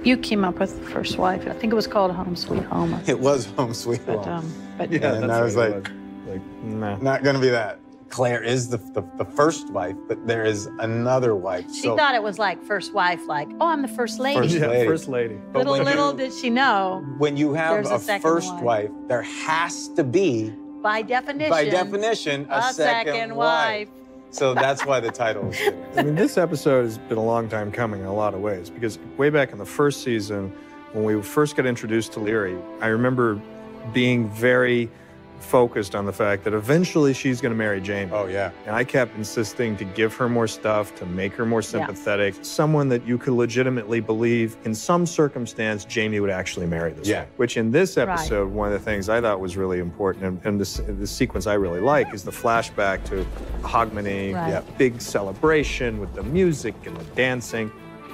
You came up with the first wife. I think it was called Home Sweet Home. It was Home Sweet Home. But Yeah, and I was like, nah. not gonna be that. Claire is the first wife, but there is another wife. She thought it was like first wife, like, oh, I'm the first lady. First lady. Little did she know. When you have there's a first wife, there has to be, by definition, a second wife. So that's why the title is there. I mean, this episode has been a long time coming in a lot of ways, because way back in the first season, when we first got introduced to Leary, I remember being very focused on the fact that eventually she's going to marry Jamie. Oh, yeah. And I kept insisting to give her more stuff, to make her more sympathetic, someone that you could legitimately believe in some circumstance Jamie would actually marry this one. Which in this episode, one of the things I thought was really important, and the sequence I really like, is the flashback to Hogmanay, big celebration with the music and the dancing.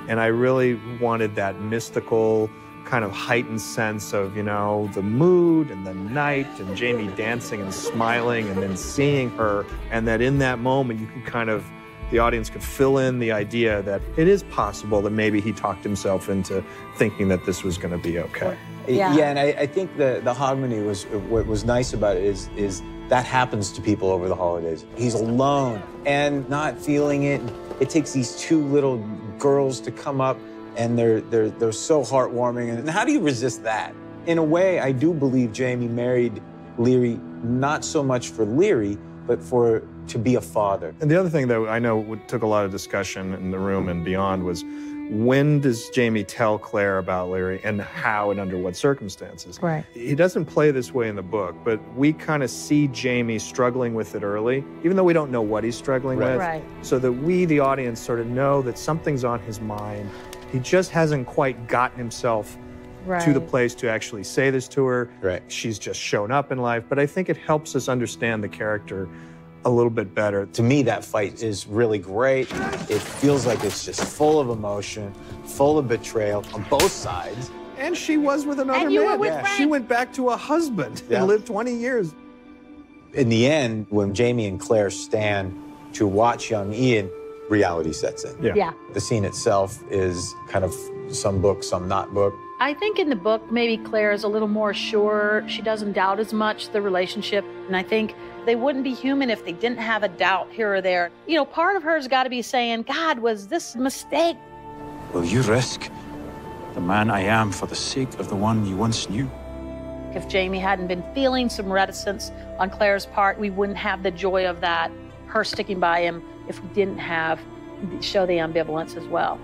And I really wanted that mystical, kind of heightened sense of, you know, the mood and the night and Jamie dancing and smiling and then seeing her. And that in that moment, you could kind of, the audience could fill in the idea that it is possible that maybe he talked himself into thinking that this was going to be okay. Yeah, and I think the Hogmanay was, what was nice about it is that happens to people over the holidays. He's alone and not feeling it. It takes these two little girls to come up, and they're so heartwarming. And how do you resist that? In a way, I do believe Jamie married Leary not so much for Leary, but to be a father. And the other thing that I know took a lot of discussion in the room and beyond was, when does Jamie tell Claire about Leary and how and under what circumstances? Right. He doesn't play this way in the book, but we kind of see Jamie struggling with it early, even though we don't know what he's struggling with. Right. So that we, the audience, sort of know that something's on his mind. He just hasn't quite gotten himself to the place to actually say this to her. Right. She's just shown up in life, but I think it helps us understand the character a little bit better. To me, that fight is really great. It feels like it's just full of emotion, full of betrayal on both sides. And she was with another And you man. were with Frank. She went back to a husband and lived 20 years. In the end, when Jamie and Claire stand to watch young Ian, reality sets in. Yeah. The scene itself is kind of some book, some not book. I think in the book, maybe Claire is a little more sure. She doesn't doubt as much the relationship. And I think they wouldn't be human if they didn't have a doubt here or there. You know, part of her's got to be saying, God, was this a mistake? Will you risk the man I am for the sake of the one you once knew? If Jamie hadn't been feeling some reticence on Claire's part, we wouldn't have the joy of that, her sticking by him, if we didn't show the ambivalence as well.